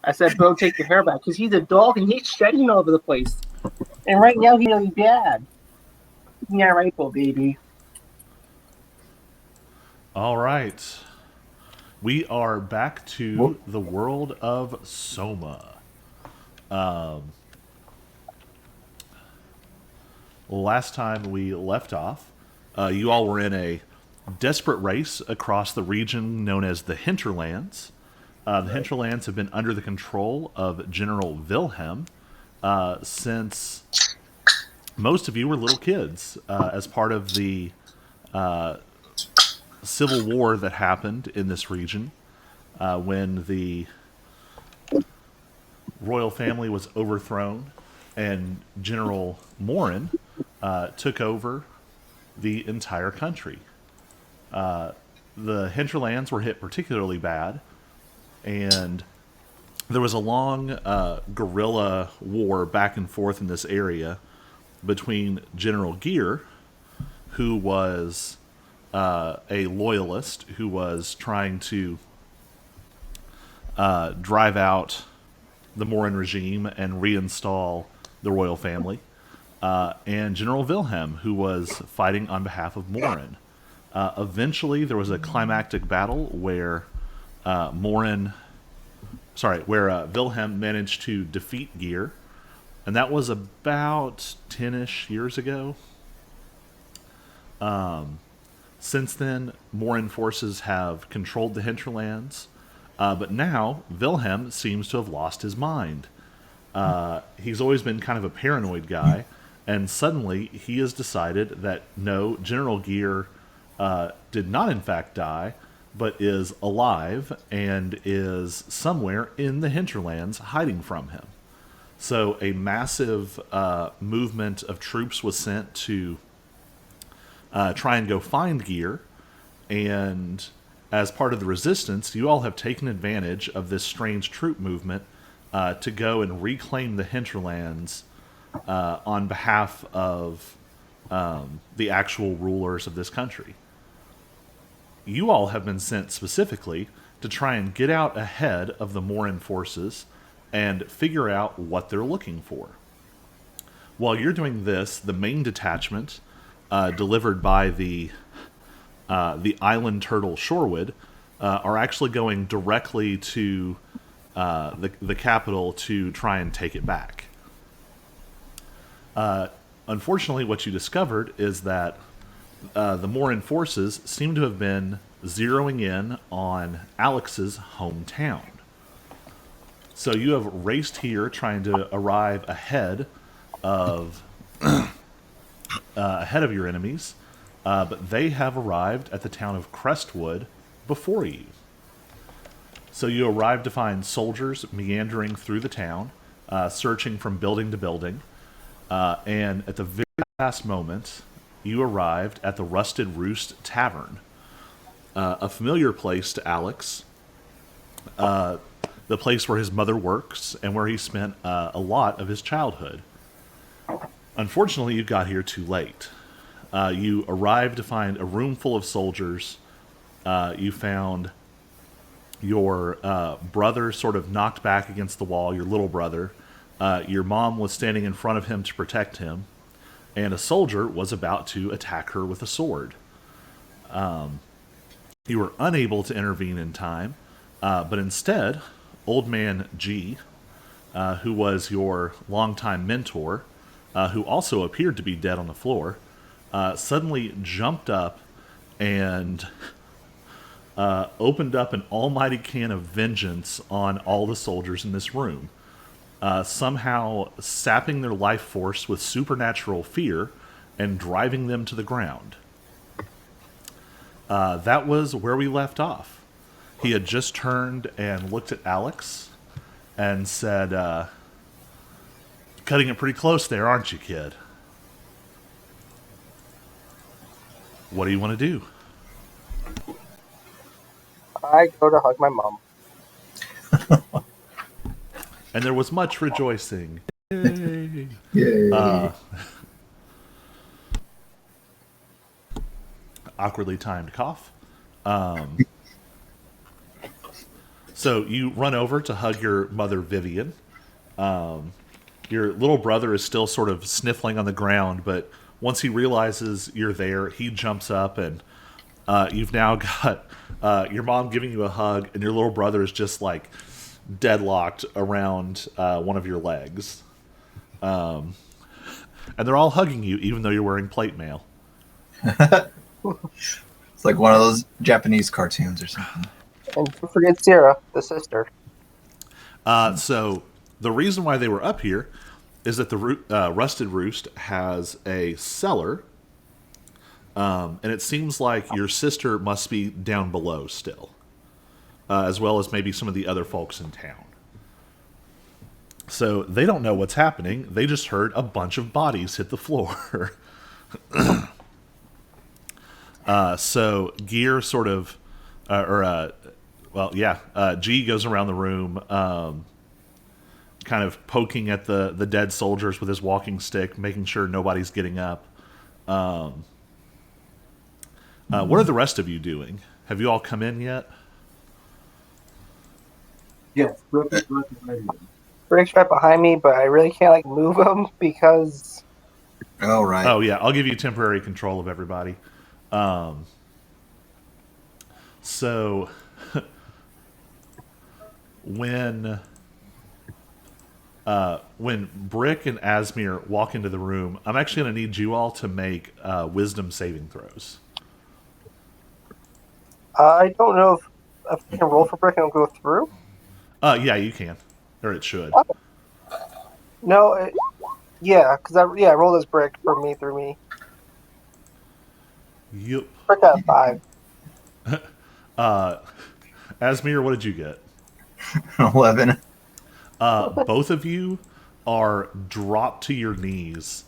I said, bro, take your hair back, because he's a dog and he's shedding all over the place. And right now he's really bad. Yeah, right, Bo, baby. All right. We are back to the world of Soma. Last time we left off, you all were in a desperate race across the region known as the Hinterlands. The Hinterlands have been under the control of General Wilhelm since most of you were little kids, as part of the civil war that happened in this region when the royal family was overthrown and General Morin took over the entire country. The hinterlands were hit particularly bad, and there was a long guerrilla war back and forth in this area between General Gear, who was a loyalist who was trying to drive out the Morin regime and reinstall the royal family, and General Wilhelm, who was fighting on behalf of Morin. Eventually, there was a climactic battle where Wilhelm managed to defeat Gear, and that was about 10-ish years ago. Since then, Morin forces have controlled the hinterlands, but now Wilhelm seems to have lost his mind. He's always been kind of a paranoid guy, and suddenly he has decided that no, General Gear did not in fact die, but is alive and is somewhere in the hinterlands hiding from him. So a massive movement of troops was sent to try and go find Gear, and as part of the resistance, you all have taken advantage of this strange troop movement to go and reclaim the hinterlands on behalf of the actual rulers of this country. You all have been sent specifically to try and get out ahead of the Morin forces and figure out what they're looking for. While you're doing this, the main detachment, delivered by the island turtle Shorewood, are actually going directly to the capital to try and take it back. Unfortunately, what you discovered is that the Morin forces seem to have been zeroing in on Alex's hometown. So you have raced here trying to arrive ahead of your enemies, but they have arrived at the town of Crestwood before you. So you arrive to find soldiers meandering through the town, searching from building to building, and at the very last moment, you arrived at the Rusted Roost Tavern, a familiar place to Alex, the place where his mother works and where he spent a lot of his childhood. Unfortunately, you got here too late. You arrived to find a room full of soldiers. You found your brother sort of knocked back against the wall, your little brother. Your mom was standing in front of him to protect him, and a soldier was about to attack her with a sword. You were unable to intervene in time, but instead, Old Man G, who was your longtime mentor, who also appeared to be dead on the floor, suddenly jumped up and opened up an almighty can of vengeance on all the soldiers in this room, somehow sapping their life force with supernatural fear and driving them to the ground. That was where we left off. He had just turned and looked at Alex and said, cutting it pretty close there, aren't you, kid? What do you want to do? I go to hug my mom. And there was much rejoicing. Yay! Yay. Awkwardly timed cough. So you run over to hug your mother, Vivian. Your little brother is still sort of sniffling on the ground, but once he realizes you're there, he jumps up, and you've now got your mom giving you a hug, and your little brother is just like deadlocked around one of your legs. And they're all hugging you, even though you're wearing plate mail. It's like one of those Japanese cartoons or something. And don't forget Sarah, the sister. So the reason why they were up here is that the Rusted Roost has a cellar, and it seems like your sister must be down below still, as well as maybe some of the other folks in town. So they don't know what's happening. They just heard a bunch of bodies hit the floor. So Gear sort of, G goes around the room, kind of poking at the dead soldiers with his walking stick, making sure nobody's getting up. What are the rest of you doing? Have you all come in yet? Yes. Rick's right behind me, but I really can't move him because. Oh, right. Oh, yeah. I'll give you temporary control of everybody. So when Brick and Asmir walk into the room, I'm actually going to need you all to make wisdom saving throws. I don't know if I can roll for Brick and it'll go through. Yeah, you can. Or it should. No, because I rolled as Brick for me through me. Yep. Brick got a 5. Asmir, what did you get? 11. Both of you are dropped to your knees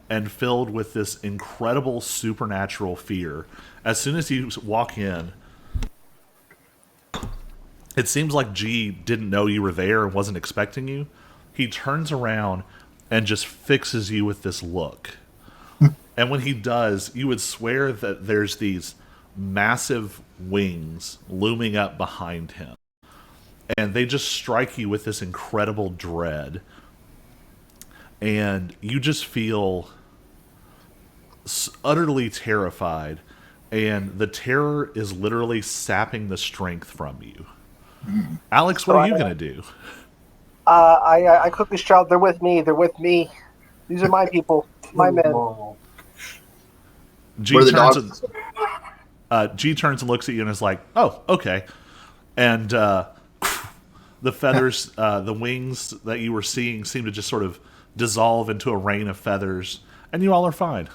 and filled with this incredible supernatural fear. As soon as you walk in, it seems like G didn't know you were there and wasn't expecting you. He turns around and just fixes you with this look. And when he does, you would swear that there's these massive wings looming up behind him. And they just strike you with this incredible dread. And you just feel utterly terrified. And the terror is literally sapping the strength from you. Alex, what are you going to do? I quickly shout, "They're with me! They're with me! These are my people, my men." G turns and looks at you and is like, "Oh, okay." And the feathers, the wings that you were seeing seem to just sort of dissolve into a rain of feathers, and you all are fine.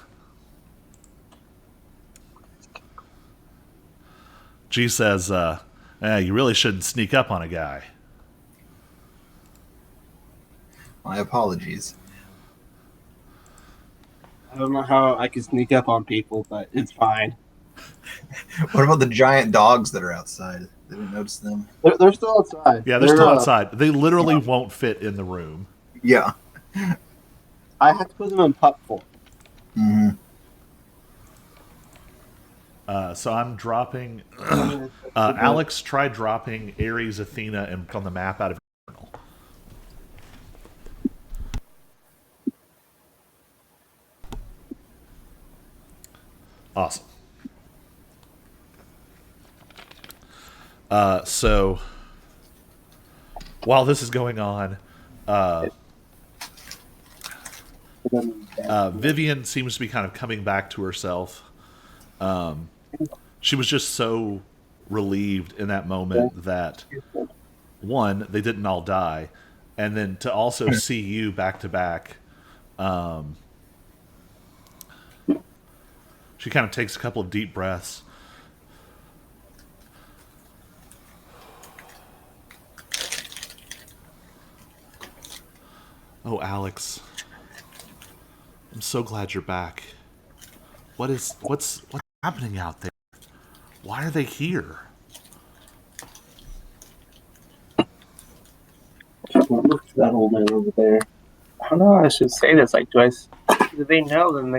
G says, you really shouldn't sneak up on a guy. My apologies. I don't know how I can sneak up on people, but it's fine. What about the giant dogs that are outside? Didn't notice them. They're still outside. Yeah, they're still outside. They literally won't fit in the room. Yeah. I had to put them in pup form. Mm-hmm. So I'm dropping... Alex, try dropping Ares, Athena, and on the map out of your journal. Awesome. So while this is going on, Vivian seems to be kind of coming back to herself. She was just so relieved in that moment that, one, they didn't all die, and then to also see you back to back. She kind of takes a couple of deep breaths. Oh, Alex. I'm so glad you're back. What's happening out there? Why are they here? Look at that old man over there. I don't know how I should say this. Do they know? Then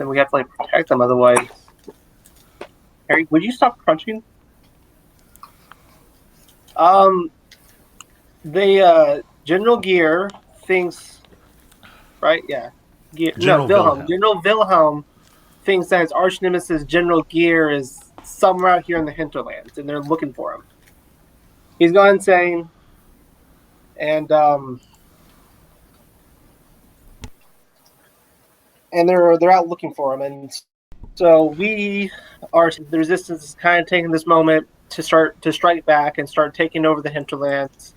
we have to protect them. Otherwise, Harry, would you stop crunching? General Gear thinks, right? Yeah. General Wilhelm. General Wilhelm thinks that his arch nemesis General Gear is somewhere out here in the hinterlands, and they're looking for him. He's gone insane, and they're out looking for him, and so the resistance is kind of taking this moment to strike back and start taking over the hinterlands.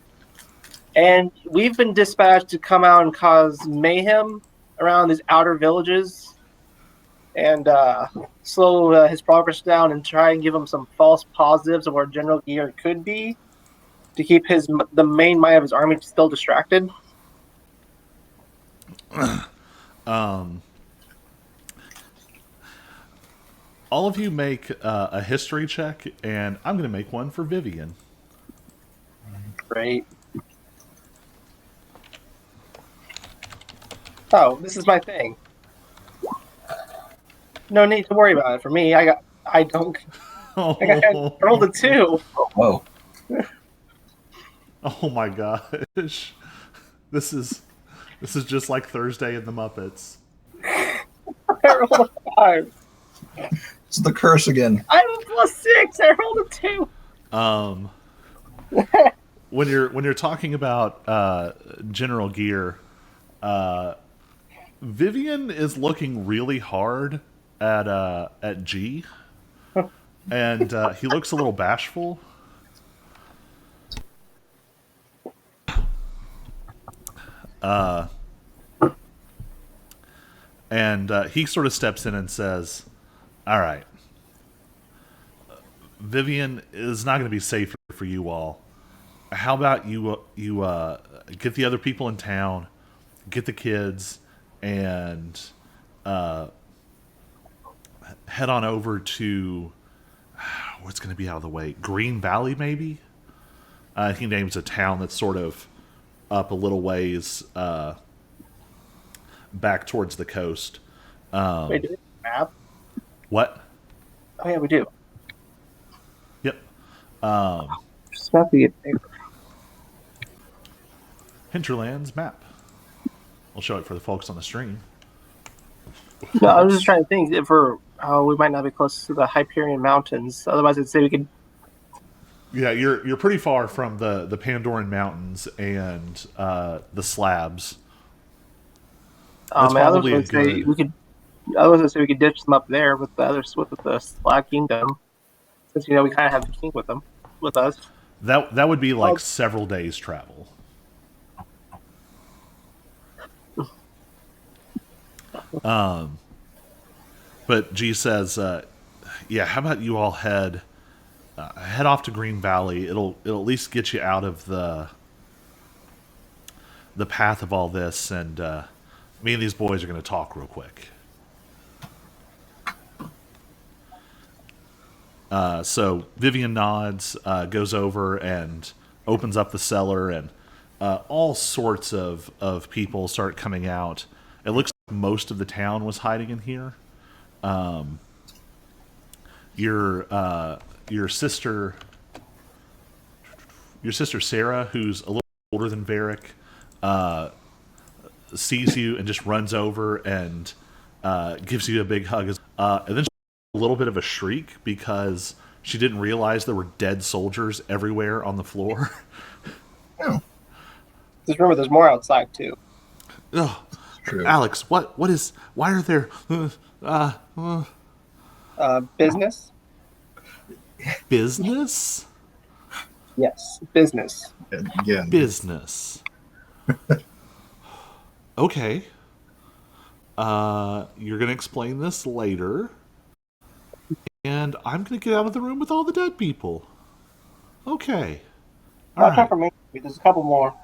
And we've been dispatched to come out and cause mayhem around these outer villages and slow his progress down and try and give him some false positives of where General Gear could be to keep the main might of his army still distracted. All of you make a history check, and I'm going to make one for Vivian. Great. Oh, this is my thing. No need to worry about it for me. I rolled a 2. Whoa. Oh my gosh. This is just like Thursday in the Muppets. I rolled a 5. It's the curse again. I have a +6. I rolled a 2. When you're talking about General Gear, Vivian is looking really hard at G, and he looks a little bashful. And he sort of steps in and says, "All right, Vivian is not going to be safe for you all. How about you get the other people in town, get the kids, and head on over to what's going to be out of the way, Green Valley, maybe." He names a town that's sort of up a little ways back towards the coast. Wait, do we have a map? What? Oh yeah, we do. Yep. Just about to get paper. Hinterlands map. I'll show it for the folks on the stream. No, I was just trying to think if we might not be close to the Hyperion Mountains. Otherwise, I'd say we could. Yeah, you're pretty far from the Pandoran Mountains and the slabs. That's Man, probably I was gonna say we could. I was gonna say we could ditch them up there with the others with the Slag Kingdom, since we kind of have the king with us. That would be like several days travel. But G says, "Yeah, how about you all head off to Green Valley? It'll at least get you out of the path of all this, and me and these boys are going to talk real quick." So Vivian nods, goes over and opens up the cellar, and all sorts of people start coming out. It looks like most of the town was hiding in here. Your sister Sarah, who's a little older than Varric, sees you and just runs over and gives you a big hug. And then a little bit of a shriek because she didn't realize there were dead soldiers everywhere on the floor. Oh, Just remember, there's more outside too. Oh, true. Alex, why are there Business? business? Yes, business. Yeah. Business. Okay. You're going to explain this later. And I'm going to get out of the room with all the dead people. Okay. All Not right. for me. There's a couple more.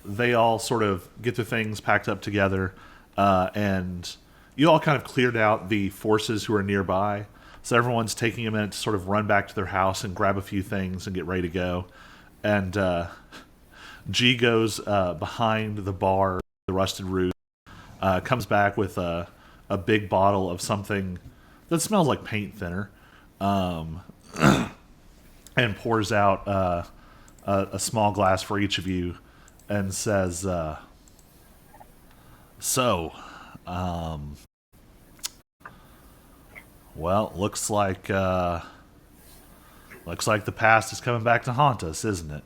They all sort of get their things packed up together, and you all kind of cleared out the forces who are nearby. So everyone's taking a minute to sort of run back to their house and grab a few things and get ready to go. And G goes behind the bar, the Rusted Roost, comes back with a big bottle of something that smells like paint thinner. and pours out a small glass for each of you, and says, "So, well, looks like the past is coming back to haunt us, isn't it?"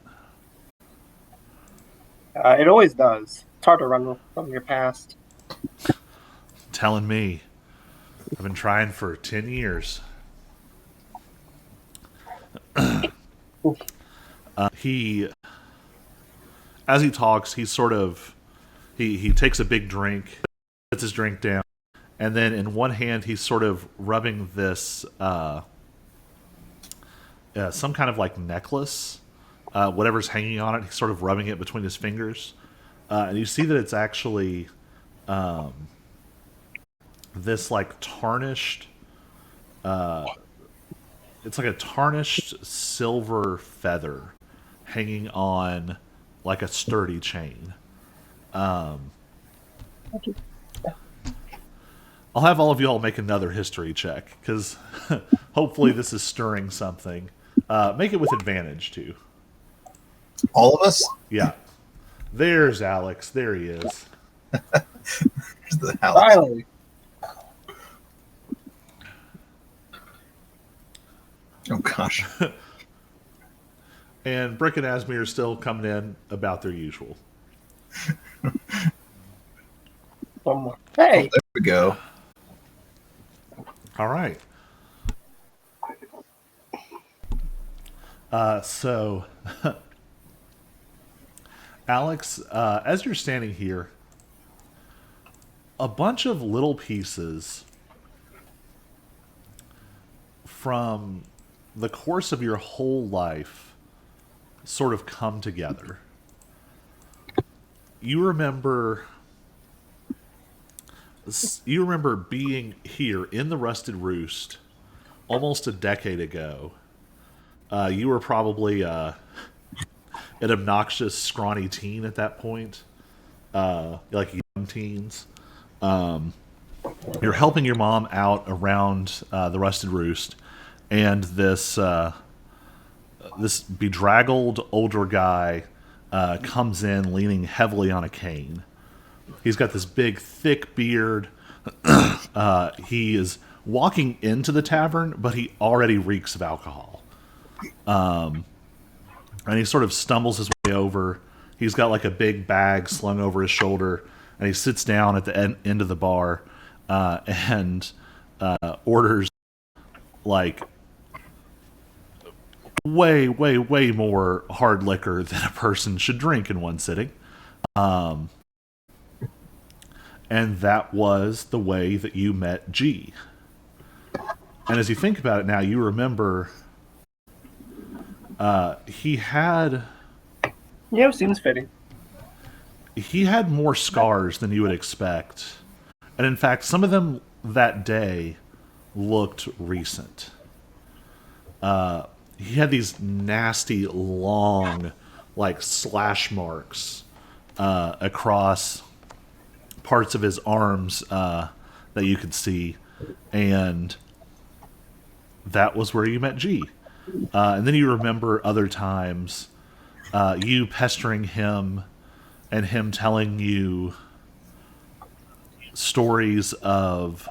It always does. It's hard to run from your past. Telling me, I've been trying for 10 years. He, as he talks, he sort of, he takes a big drink, puts his drink down, and then in one hand he's sort of rubbing this, some kind of like necklace, whatever's hanging on it. He's sort of rubbing it between his fingers, and you see that it's actually this like tarnished. It's like a tarnished silver feather hanging on like a sturdy chain. I'll have all of you all make another history check because hopefully this is stirring something. Make it with advantage too. All of us? Yeah. There's Alex. There he is. There's the Alex. Finally. Oh, gosh. And Brick and Asmir are still coming in about their usual. One more. Hey. There we go. All right. So, Alex, as you're standing here, a bunch of little pieces from the course of your whole life sort of come together. You remember being here in the Rusted Roost almost a decade ago. You were probably an obnoxious, scrawny teen at that point, like young teens. You're helping your mom out around the Rusted Roost, and this bedraggled older guy comes in leaning heavily on a cane. He's got this big, thick beard. He is walking into the tavern, but he already reeks of alcohol. And he sort of stumbles his way over. He's got like a big bag slung over his shoulder, and he sits down at the end of the bar and orders like way, way, way more hard liquor than a person should drink in one sitting. And that was the way that you met G. And as you think about it now, you remember he had... Yeah, it seems fitting. He had more scars than you would expect. And in fact, some of them that day looked recent. He had these nasty, long, like, slash marks across parts of his arms that you could see. And that was where you met G. And then you remember other times you pestering him and him telling you stories of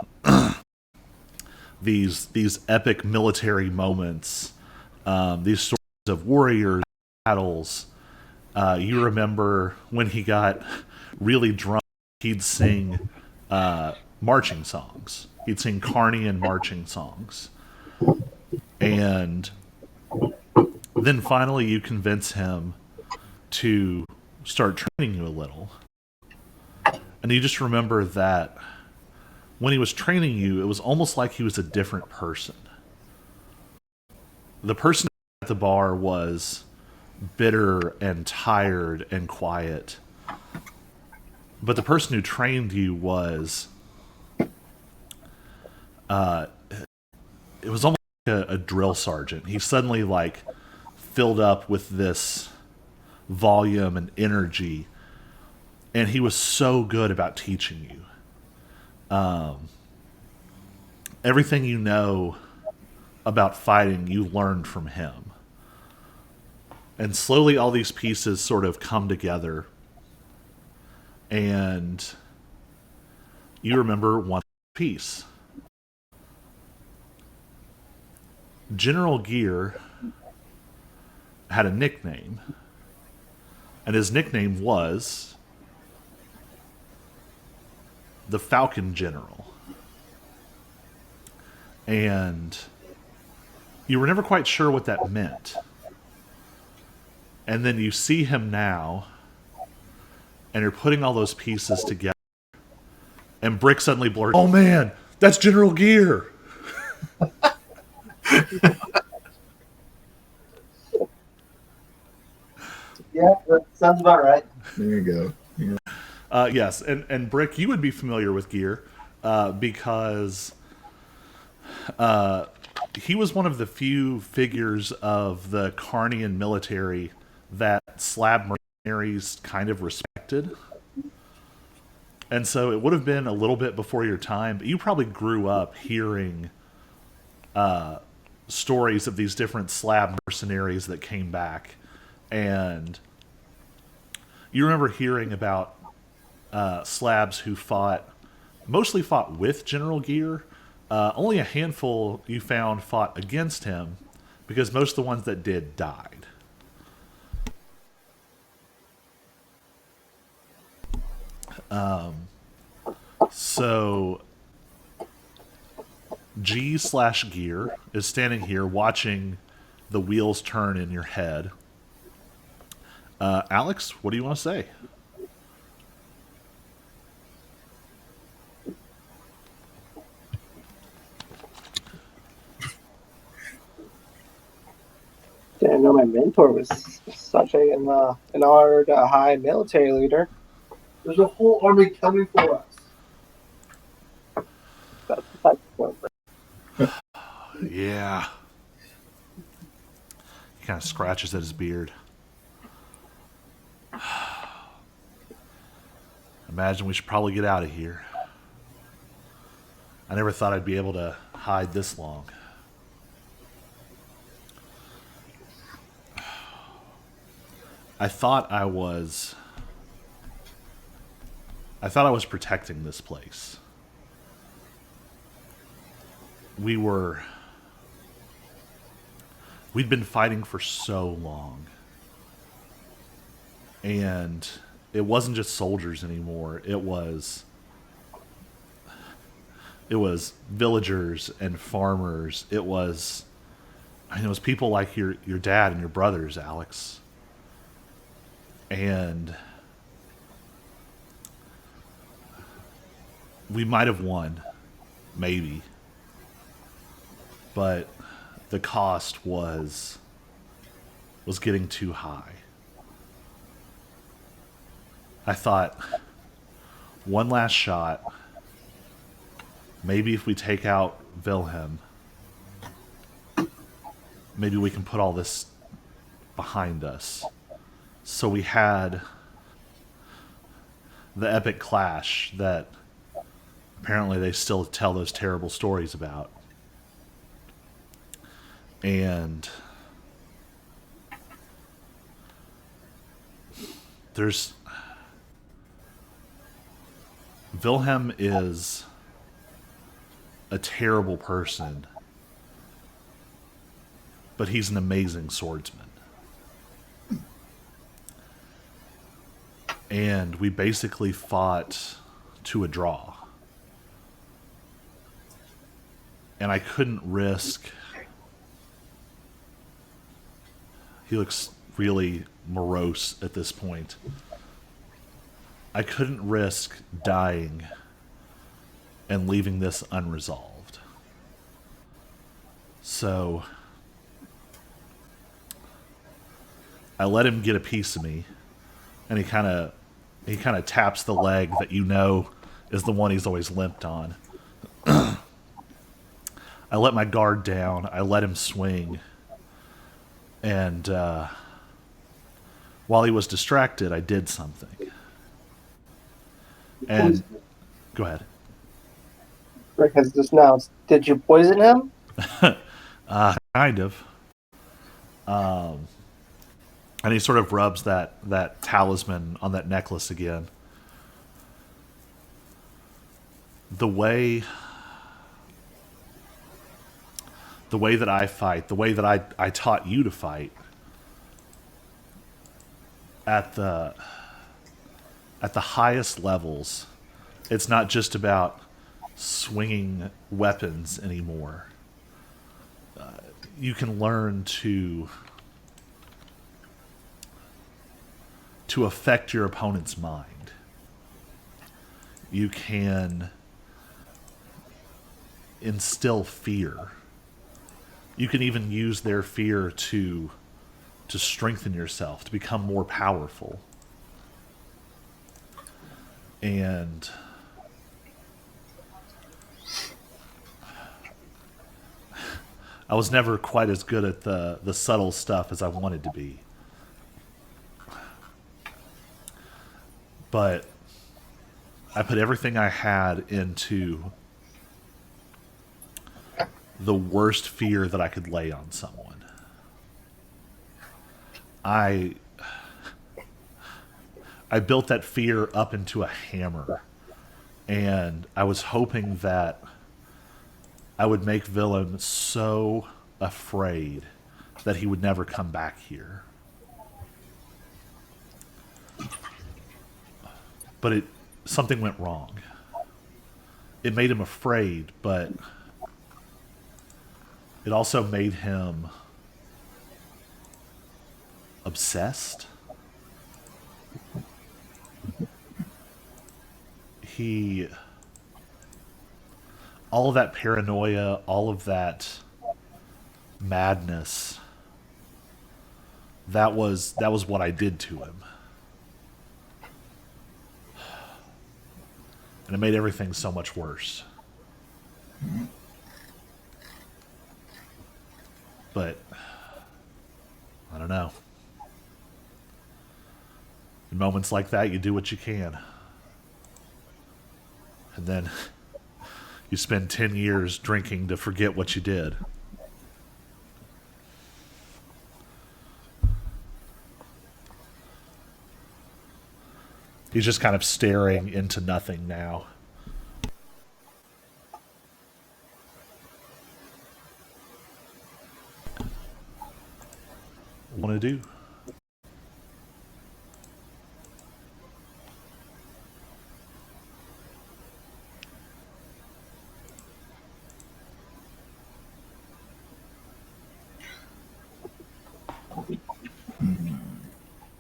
these epic military moments, these stories of warriors, battles. You remember when he got really drunk, he'd sing marching songs. He'd sing Carnian marching songs. And then finally you convince him to start training you a little. And you just remember that when he was training you, it was almost like he was a different person. The person at the bar was bitter and tired and quiet. But the person who trained you was... it was almost like a drill sergeant. He suddenly, like, filled up with this volume and energy, and he was so good about teaching you. Everything you know about fighting, you learned from him. And slowly all these pieces sort of come together. And you remember one piece. General Gear had a nickname. And his nickname was the Falcon General. And you were never quite sure what that meant. And then you see him now, and you're putting all those pieces together. And Brick suddenly blurts, "Oh man, that's General Gear!" Yeah, that sounds about right. There you go. Yeah. Yes, and Brick, you would be familiar with Gear because he was one of the few figures of the Carnian military that slab mercenaries kind of respected. And so it would have been a little bit before your time, but you probably grew up hearing stories of these different slab mercenaries that came back. And you remember hearing about slabs who mostly fought with General Gear. Only a handful you found fought against him, because most of the ones that did died. So G/Gear is standing here watching the wheels turn in your head. Alex, what do you want to say? Didn't know my mentor was such an honored high military leader. There's a whole army coming for us. That's the type of point. Yeah. He kind of scratches at his beard. Imagine we should probably get out of here. I never thought I'd be able to hide this long. I thought I was protecting this place. We'd been fighting for so long. And it wasn't just soldiers anymore. It was villagers and farmers. It was people like your dad and your brothers, Alex. And we might have won, maybe. But the cost was getting too high. I thought, one last shot. Maybe if we take out Wilhelm, maybe we can put all this behind us. So we had the epic clash that apparently they still tell those terrible stories about. And Wilhelm is a terrible person, but he's an amazing swordsman. And we basically fought to a draw. And I couldn't risk... He looks really morose at this point. I couldn't risk dying and leaving this unresolved. So I let him get a piece of me, and he kind of taps the leg that is the one he's always limped on. I let my guard down. I let him swing. And while he was distracted, I did something. And go ahead. Rick has just announced, did you poison him? Kind of. And he sort of rubs that talisman on that necklace again. The way that I fight, the way that I taught you to fight at the highest levels, it's not just about swinging weapons anymore. You can learn to affect your opponent's mind. You can instill fear. You can even use their fear to strengthen yourself, to become more powerful. And I was never quite as good at the subtle stuff as I wanted to be. But I put everything I had into the worst fear that I could lay on someone. I built that fear up into a hammer, and I was hoping that I would make Willem so afraid that he would never come back here. But something went wrong. It made him afraid, but it also made him obsessed. All of that paranoia, all of that madness, that was what I did to him. And it made everything so much worse. But I don't know. In moments like that, you do what you can. And then you spend 10 years drinking to forget what you did. He's just kind of staring into nothing now. What do you want to do?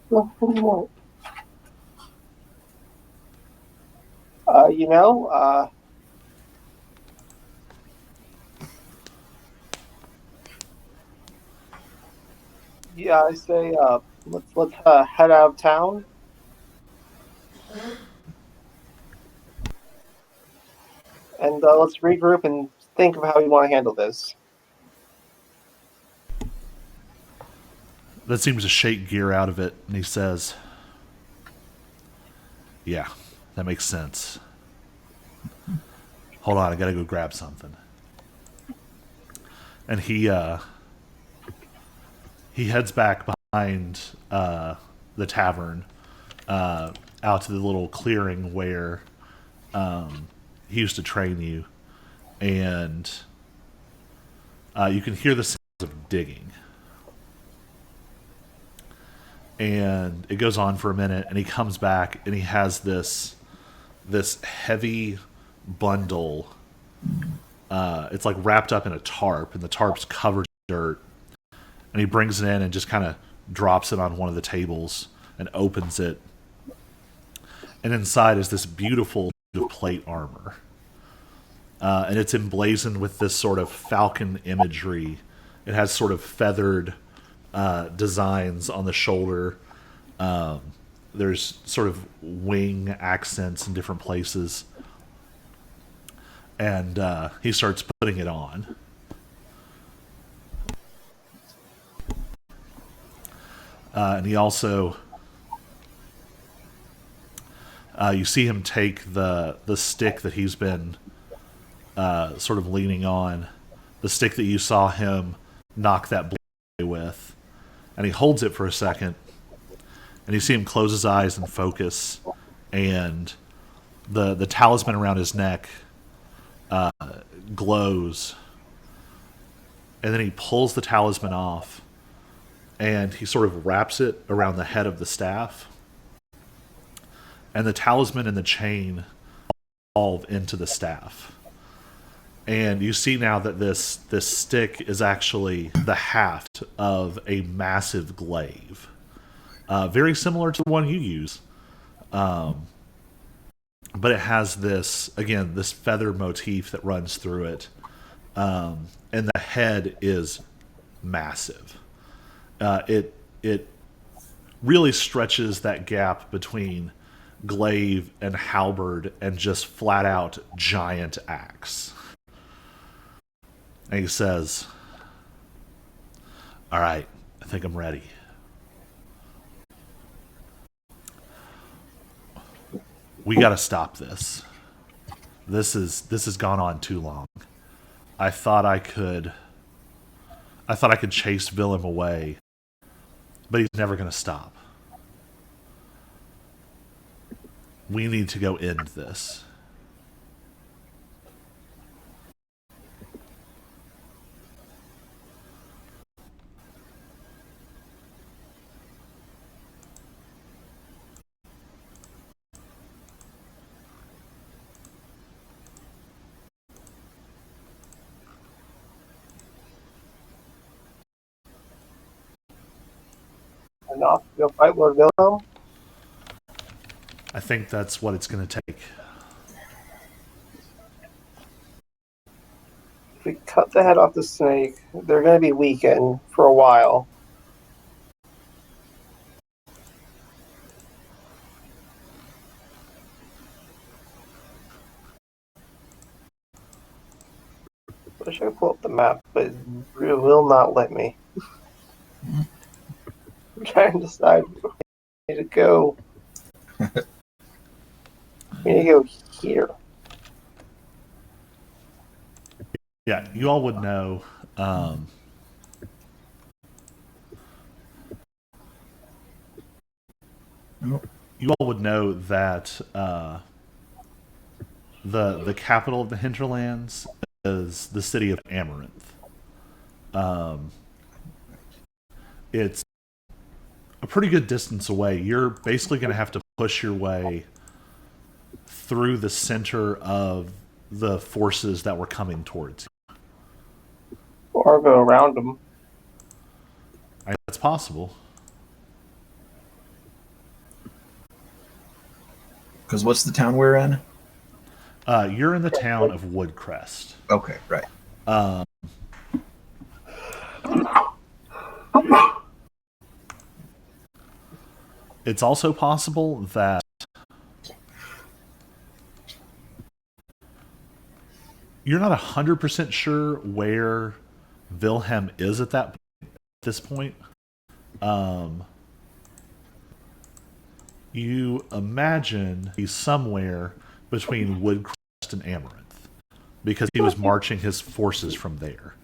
Well, what do you want? Yeah, I say let's head out of town. And let's regroup and think of how we want to handle this. That seems to shake Gear out of it, and he says, "Yeah, that makes sense. Hold on, I gotta go grab something." And he heads back behind the tavern, out to the little clearing where he used to train you, and you can hear the sounds of digging. And it goes on for a minute, and he comes back, and he has this heavy bundle. It's like wrapped up in a tarp, and the tarp's covered in dirt. And he brings it in and just kind of drops it on one of the tables and opens it. And inside is this beautiful plate armor. And it's emblazoned with this sort of falcon imagery. It has sort of feathered designs on the shoulder. There's sort of wing accents in different places. And he starts putting it on. And he also, you see him take the stick that he's been sort of leaning on, the stick that you saw him knock that blade with, and he holds it for a second, and you see him close his eyes and focus, and the talisman around his neck glows, and then he pulls the talisman off, and he sort of wraps it around the head of the staff, and the talisman and the chain evolve into the staff. And you see now that this stick is actually the haft of a massive glaive. Very similar to the one you use. But it has this feather motif that runs through it. And the head is massive. It really stretches that gap between glaive and halberd and just flat out giant axe. And he says, "All right, I think I'm ready." We got to stop this. This has gone on too long. I thought I could chase Willem away, but he's never going to stop. We need to go end this. Enough to go fight Lord Wilhelm? I think that's what it's going to take. If we cut the head off the snake, they're going to be weakened for a while. I wish I could pull up the map, but it will not let me. I'm trying to decide where we need to go. We need to go here. Yeah, you all would know. You all would know that the capital of the Hinterlands is the city of Amaranth. It's a pretty good distance away. You're basically going to have to push your way through the center of the forces that were coming towards you. Or go around them. That's possible. Because what's the town we're in? You're in the town of Woodcrest. Okay, right. It's also possible that you're not 100% sure where Wilhelm is at this point. You imagine he's somewhere between Woodcrest and Amaranth because he was marching his forces from there.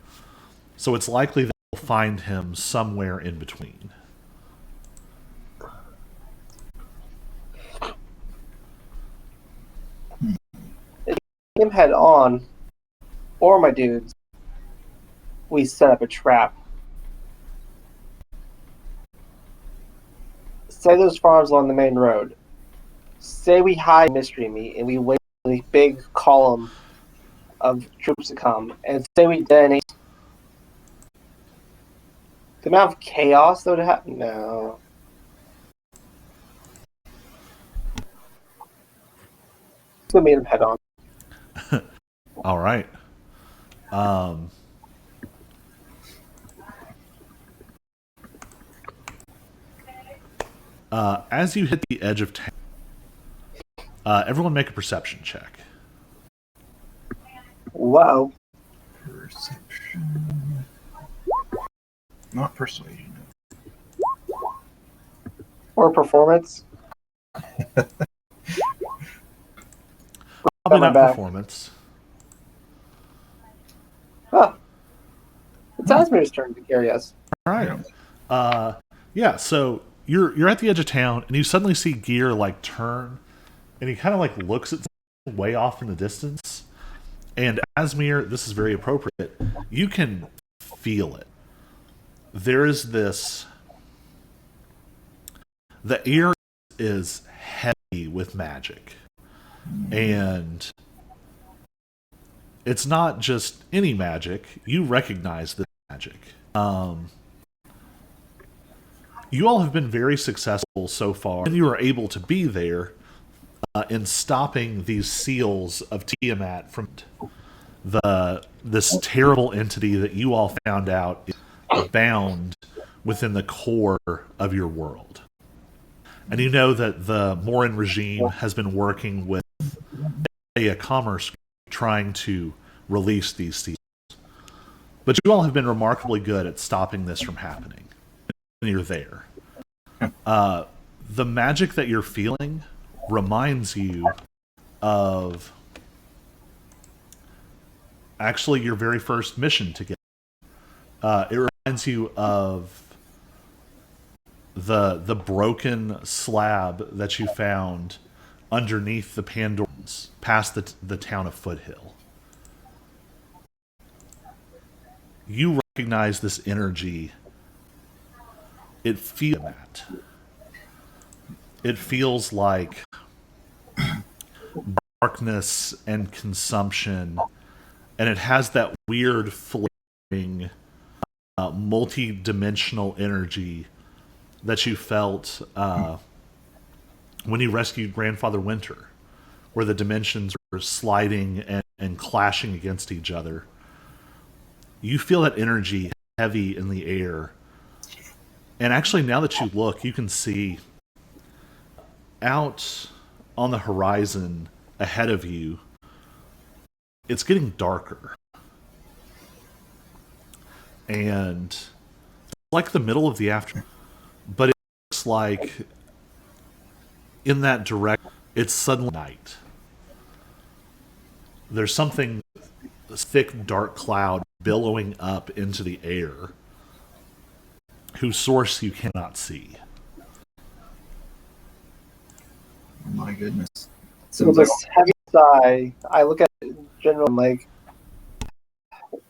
So it's likely that we'll find him somewhere in between. Him head on, or my dudes, we set up a trap. Say those farms along the main road. Say we hide mystery meat and we wait for the big column of troops to come. And say we detonate. The amount of chaos though to happen? No. So we made him head on. All right. As you hit the edge of town, everyone make a perception check. Wow. Perception. Not persuasion. Or performance. Probably not back. performance. Huh. It's Asmir's turn to carry us. All right. Yeah, so you're at the edge of town, and you suddenly see Gear like turn, and he kind of like looks at something way off in the distance. And Asmir, this is very appropriate. You can feel it. There is this. The air is heavy with magic, and it's not just any magic. You recognize the magic. You all have been very successful so far, and you are able to be there in stopping these seals of Tiamat from this terrible entity that you all found out is bound within the core of your world. And you know that the Morin regime has been working with a commerce trying to release these seals. But you all have been remarkably good at stopping this from happening. And you're there. The magic that you're feeling reminds you of actually your very first mission together. It reminds you of the broken slab that you found underneath the Pandorans, past the town of Foothill. You recognize this energy. It feels that. It feels like darkness and consumption, and it has that weird flaring, multi-dimensional energy that you felt when you rescued Grandfather Winter, where the dimensions were sliding and clashing against each other. You feel that energy heavy in the air. And actually, now that you look, you can see out on the horizon ahead of you, it's getting darker. And it's like the middle of the afternoon. But it looks like in that direction, it's suddenly night. There's something, this thick, dark cloud billowing up into the air, whose source you cannot see. Oh my goodness. So with this heavy sigh, I look at it in general and like,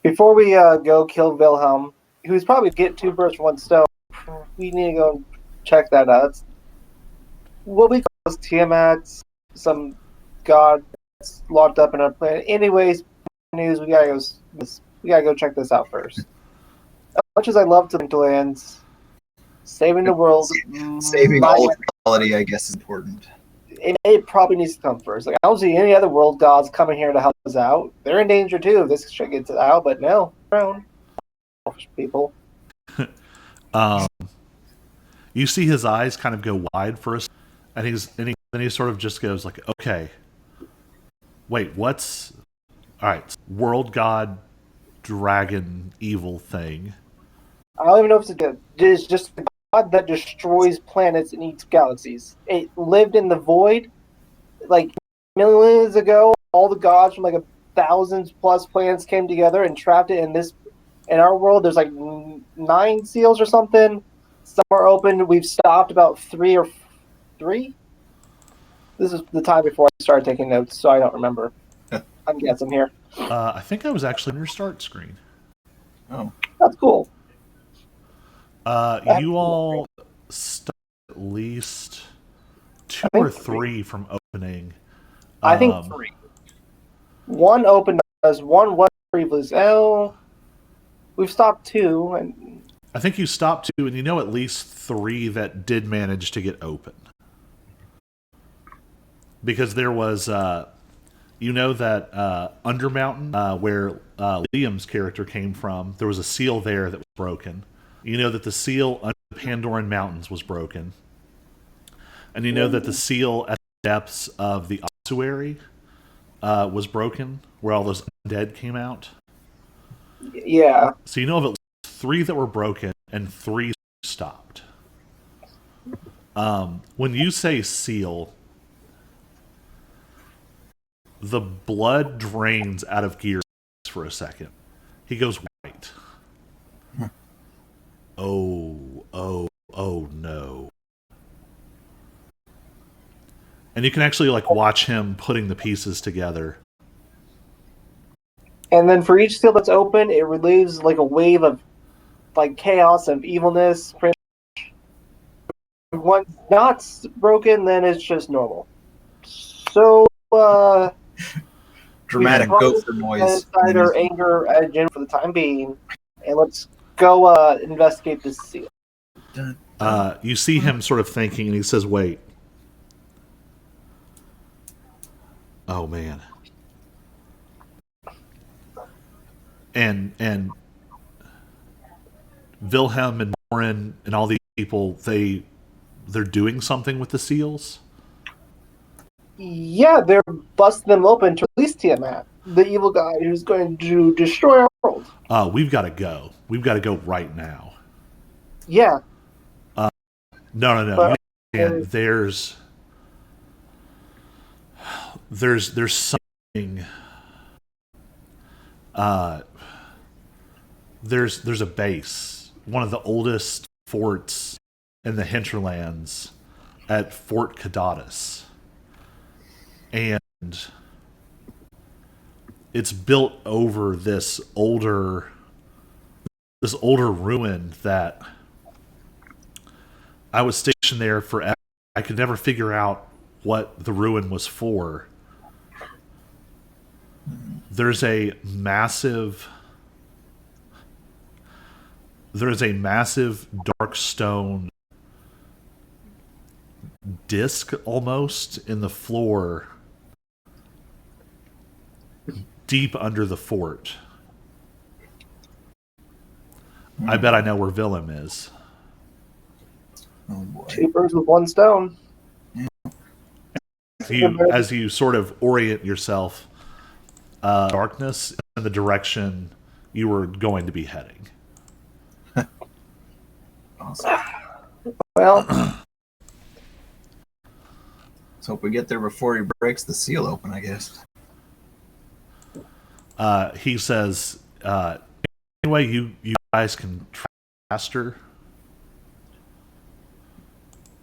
before we go kill Wilhelm, who's probably get two birds with one stone, we need to go check that out. It's what we call as Tiamat, some god that's locked up in our planet. Anyways, news, we gotta go check this out first. As much as I love the Hinterlands, saving the world, Saving all of reality, I guess, is important. it probably needs to come first. Like, I don't see any other world gods coming here to help us out. They're in danger too if this shit gets out, but no, they're own selfish people. You see his eyes kind of go wide for us, and then he sort of just goes like, "Okay, wait, what's all right? World god, dragon, evil thing." I don't even know if it's just a god that destroys planets and eats galaxies. It lived in the void, like millions ago. All the gods from like 1,000+ planets came together and trapped it in this. In our world, there's like 9 seals or something. Some are open. We've stopped about 3 or 3. This is the time before I started taking notes, so I don't remember. I'm guessing here. I think I was actually on your start screen. Oh, That's cool. You all stopped at least 2 or 3 from opening. I think 3. One opened us. One was previously. Oh, we've stopped 2, and I think you stopped 2, and you know at least 3 that did manage to get open. Because there was, you know that Undermountain, where Liam's character came from, there was a seal there that was broken. You know that the seal under the Pandoran Mountains was broken. And you know that the seal at the depths of the ossuary was broken, where all those undead came out. yeah. So you know of at least 3 that were broken and 3 stopped. When you say seal, the blood drains out of Gear for a second. He goes white. Oh no. And you can actually like watch him putting the pieces together. And then for each seal that's open, it relieves like a wave of like chaos and evilness. If one's not broken, then it's just normal. So, Dramatic we should gopher probably noise. set aside our anger at Jin for the time being, and let's go investigate this seal. You see him sort of thinking, and he says, "Wait. Oh man." And Wilhelm and Morin and all these people, they're doing something with the seals. Yeah, they're busting them open to release Tiamat, the evil guy who's going to destroy our world. We've got to go. We've got to go right now. Yeah. No. But, And there's something. There's a base, one of the oldest forts in the hinterlands, at Fort Cadatus, and it's built over this older ruin that I was stationed there forever. I could never figure out what the ruin was for. There's a massive dark stone disc almost in the floor deep under the fort. I bet I know where Willem is. Oh boy. 2 birds with 1 stone. As you sort of orient yourself, darkness in the direction you were going to be heading. Awesome. Well, Let's hope we get there before he breaks the seal open, I guess. He says, anyway, you guys can try faster.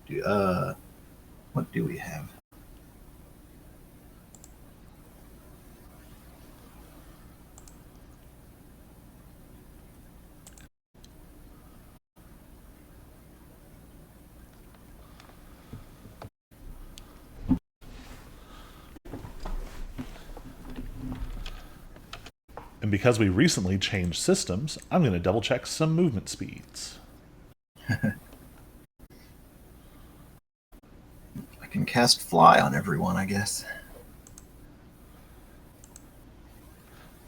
What do we have? And because we recently changed systems, I'm going to double check some movement speeds. I can cast fly on everyone, I guess.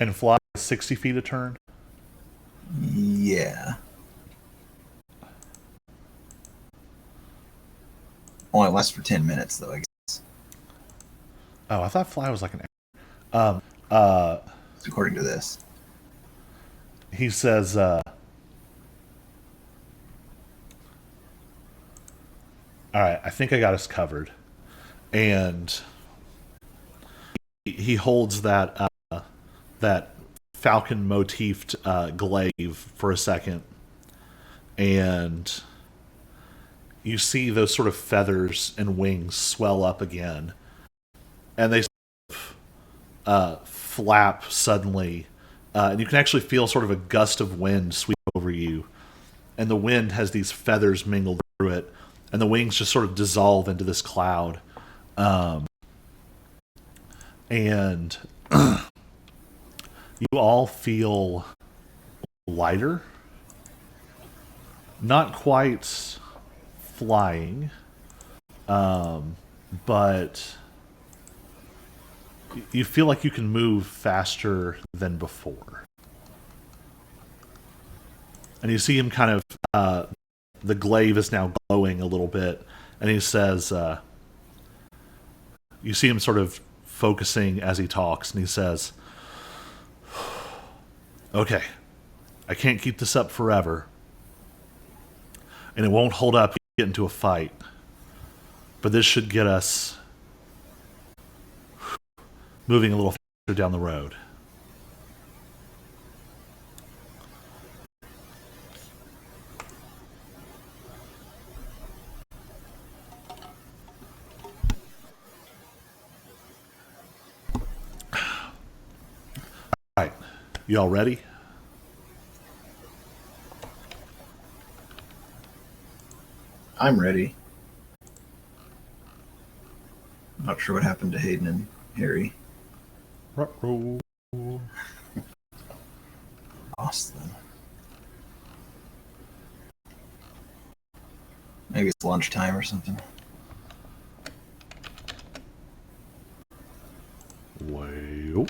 And fly 60 feet a turn? Yeah. Only lasts for 10 minutes, though, I guess. Oh, I thought fly was like an... According to this. He says, all right, I think I got us covered. And he holds that falcon motifed glaive for a second. And you see those sort of feathers and wings swell up again. And they flap suddenly. And you can actually feel sort of a gust of wind sweep over you. And the wind has these feathers mingled through it. And the wings just sort of dissolve into this cloud. And you all feel lighter. Not quite flying. But you feel like you can move faster than before. And you see him kind of, the glaive is now glowing a little bit, and he says, you see him sort of focusing as he talks, and he says, okay, I can't keep this up forever, and it won't hold up if you get into a fight, but this should get us moving a little faster down the road. Y'all ready? I'm ready. Not sure what happened to Hayden and Harry. Ruh-roh. Lost them. Maybe it's lunchtime or something. Well.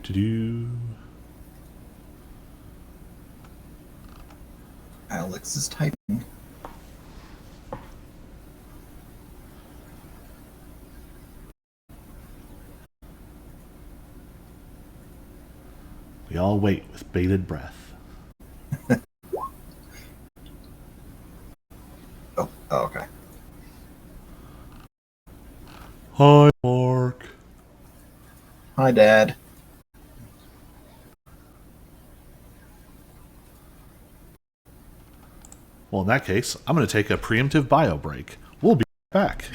Do. Alex is typing. We all wait with bated breath. Oh, okay. Hi, Mark. Hi, Dad. Well, in that case, I'm going to take a preemptive bio break. We'll be back.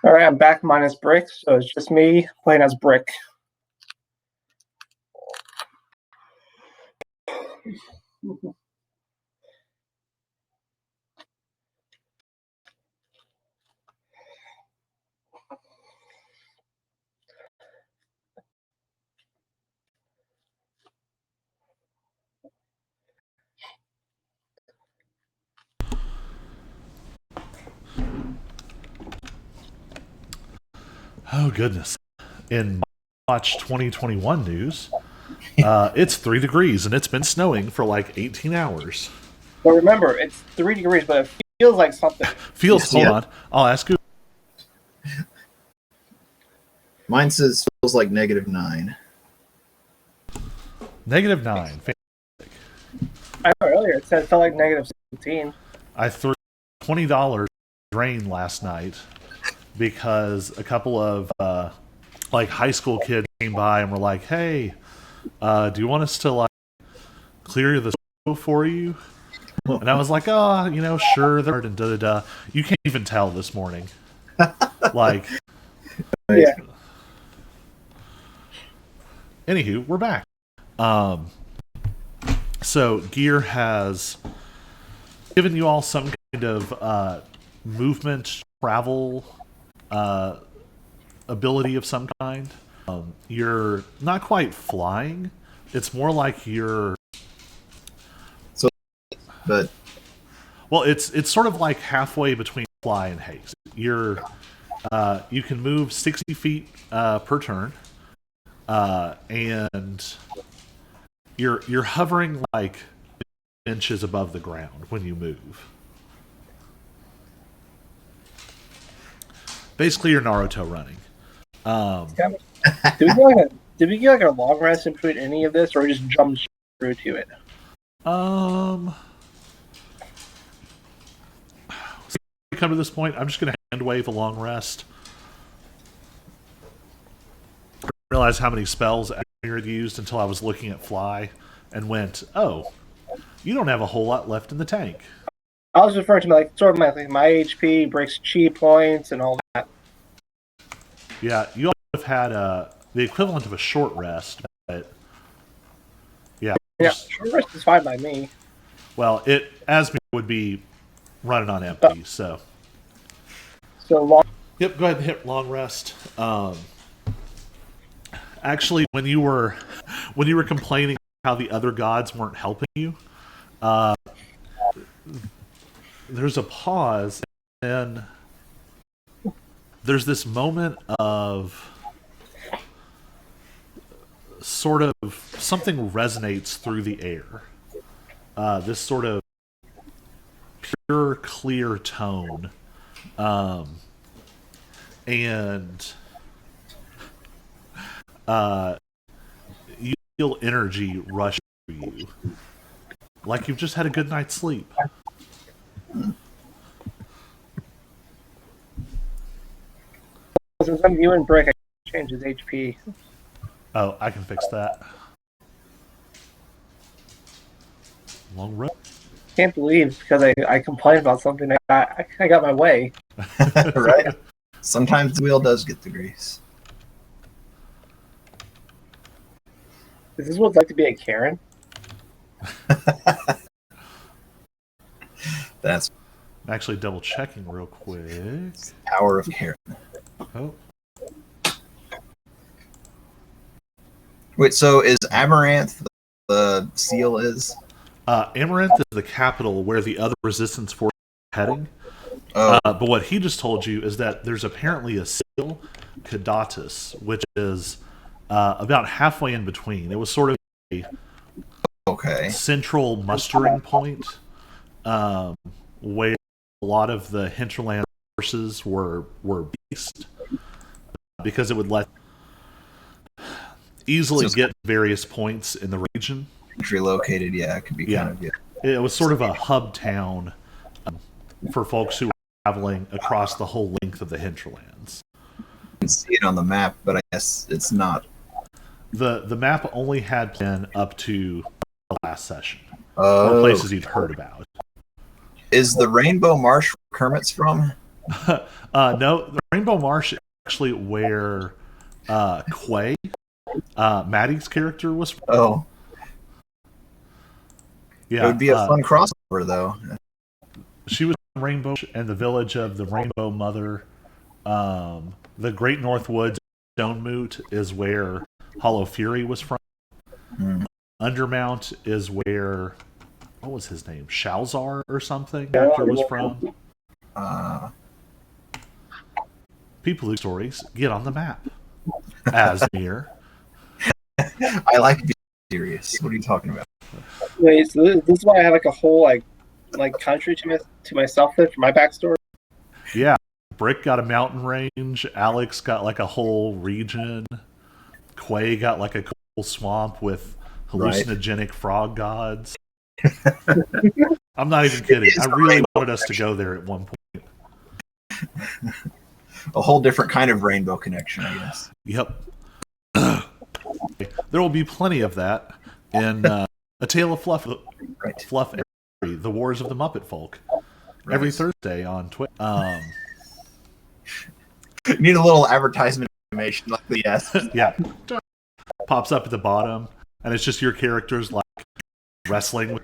All right, I'm back minus Brick, so it's just me playing as Brick. Oh, goodness. In March 2021 news, it's 3 degrees and it's been snowing for like 18 hours. But remember, it's 3 degrees, but it feels like something. Hold on. I'll ask you. Mine says feels like -9. -9. I know earlier it said it felt like -17. I threw $20 drain last night because a couple of like high school kids came by and were like, "Hey, do you want us to like clear the snow for you?" And I was like, "Oh, sure." They're and da da da. You can't even tell this morning. Like, Yeah. Anywho, we're back. So Gear has given you all some kind of movement, travel ability of some kind. You're not quite flying. It's more like you're... But Well, it's sort of like halfway between fly and haste. You can move 60 feet per turn, and you're hovering like inches above the ground when you move. Basically, you're Naruto running. Did we get like a long rest in between any of this, or we just jumped through to it? Come to this point, I'm just going to hand wave a long rest. I didn't realize how many spells I had used until I was looking at Fly and went, "Oh, you don't have a whole lot left in the tank." I was referring to like sort of my HP breaks chi points and all that. Yeah, you have had the equivalent of a short rest, but yeah, Short rest is fine by me. Well, it as me would be running on empty, so long. Yep, go ahead and hit long rest. Actually, when you were complaining how the other gods weren't helping you, there's a pause, and there's this moment of sort of something resonates through the air. This sort of pure, clear tone. And you feel energy rush through you. Like you've just had a good night's sleep. Since I'm viewing Brick, I can change his HP. Oh, I can fix that. Long run. Can't believe because I complained about something I got my way. Right? Sometimes the wheel does get the grease. Is this what it's like to be a Karen? That's I'm actually double checking real quick. the power of Karen. Oh, Wait, so is Amaranth the seal is? Amaranth is the capital where the other resistance forces are heading. Oh, But what he just told you is that there's apparently a seal, Kadatus, which is about halfway in between. It was sort of a okay. central mustering point where a lot of the hinterland forces were based, because it would let easily get various points in the region. Relocated, yeah, it could be kind of, yeah. It was sort of a hub town for folks who were traveling across the whole length of the hinterlands. You can see it on the map, but I guess it's not. The map only had plan up to the last session, or Oh, places you'd heard about. is the Rainbow Marsh where Kermit's from? No, the Rainbow Marsh is actually where Quay, Maddie's character, was from. Oh, Yeah, it would be a fun crossover, though. she was from Rainbow and the village of the Rainbow Mother. The Great North Woods, Stonemoot, is where Hollow Fury was from. Undermount is where, what was his name? Shalzar or something? Actor was from. People who stories get on the map. Asmere. I like being serious. What are you talking about? Wait, so this is why I have like a whole like country to myself there for my backstory. Yeah. Brick got a mountain range. Alex got like a whole region. Quay got like a cool swamp with hallucinogenic frog gods. I'm not even kidding. I really wanted us to go there at one point. A whole different kind of rainbow connection, I guess. Yep. There will be plenty of that in A Tale of Fluff, Right. Fluff, The Wars of the Muppet Folk, every Thursday on Twitch. Need a little advertisement information, like the yes. Yeah, pops up at the bottom, and it's just your characters like wrestling,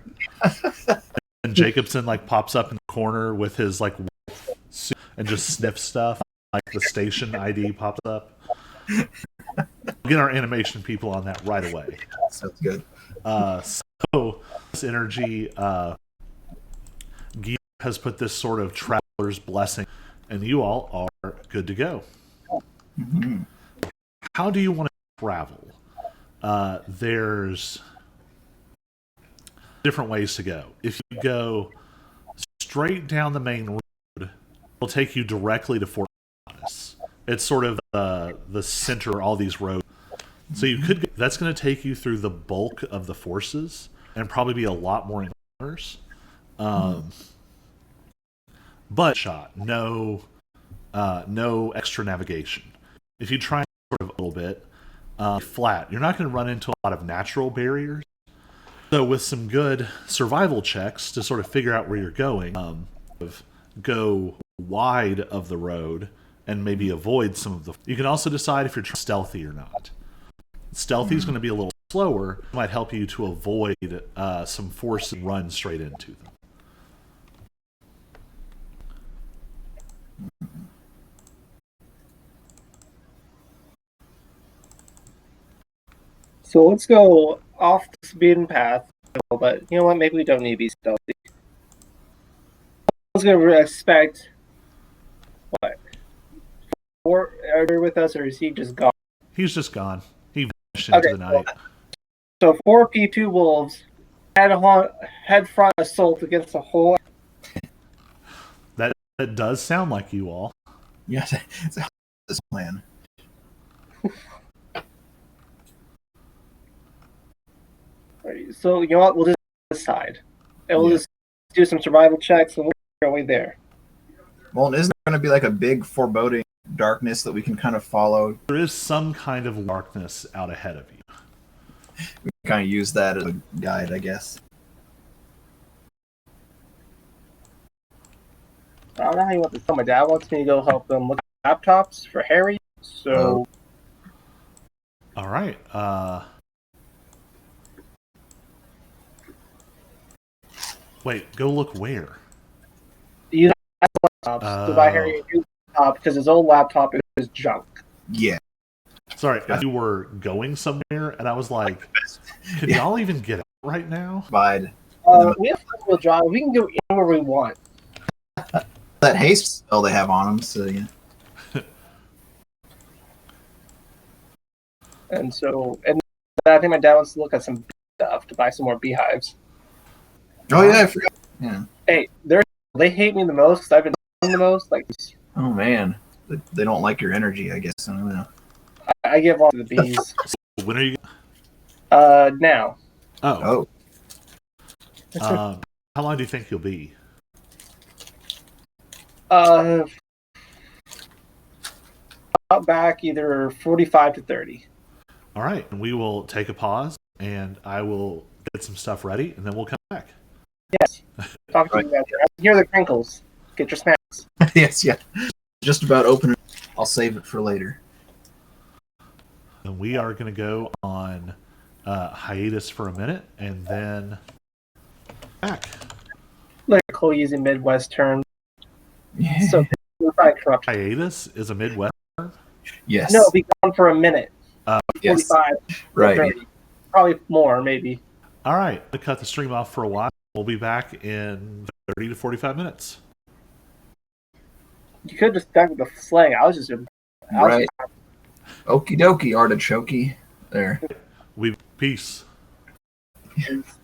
and Jacobson like pops up in the corner with his like suit and just sniffs stuff. Like the station ID pops up. Get our animation people on that right away. Sounds good. So this energy, Guy has put this sort of traveler's blessing, and you all are good to go. Mhm. How do you want to travel? There's different ways to go. If you go straight down the main road, it'll take you directly to Fort Honest. It's sort of the center of all these roads. So you could. That's going to take you through the bulk of the forces, and probably be a lot more encounters. But no extra navigation. If you try sort of a little bit flat, you're not going to run into a lot of natural barriers. So with some good survival checks to sort of figure out where you're going, go wide of the road and maybe avoid some of the. You can also decide if you're stealthy or not. Stealthy is going to be a little slower. It might help you to avoid some force and run straight into them. So let's go off the beaten path. But you know what? Maybe we don't need to be stealthy. I was going to expect what? Or are you with us, or is he just gone? He's just gone. He vanished into the night. So 4 P2 wolves head front assault against the whole. That does sound like you all. Yes, it's a this plan. So you know what? We'll just decide, and we'll just do some survival checks, and we'll work our way there. Well, isn't there going to be like a big foreboding darkness that we can kind of follow? There is some kind of darkness out ahead of you. We can kind of use that as a guide, I guess. I don't know how you want this. My dad wants me to go help them look at laptops for Harry. So, All right. Wait, go look where? use laptops to buy Harry a new laptop because his old laptop is junk. Yeah. Sorry, you were going somewhere, and I was like, "Can y'all even get out right now?" Provide We have four-wheel drive. We can go anywhere we want. that haste spell they have on them. So yeah. And I think my dad wants to look at some stuff to buy some more beehives. Oh yeah, I forgot. Yeah. Hey, they hate me the most because I've been doing the most. Like, Oh man, they don't like your energy. I guess I don't know. I give all to the bees. When are you? Now. Oh. Oh, How long do you think you'll be? About back either 45 to 30. All right, we will take a pause, and I will get some stuff ready, and then we'll come back. Yes. Talk to you guys. I can hear the crinkles. Get your snacks. yes, yeah. Just about open it. I'll save it for later. And we are going to go on hiatus for a minute, and then back. Like Chloe using Midwest terms. Yeah. So we're probably corrupt. Hiatus is a Midwest term? Yes. No, be gone for a minute. Yes. 45. Right. 30. Probably more, maybe. All right, we'll cut the stream off for a while. We'll be back in 30 to 45 minutes. You could just stuck with the slang. I was just. Right. Okie dokie, artichoke. There. Peace. Just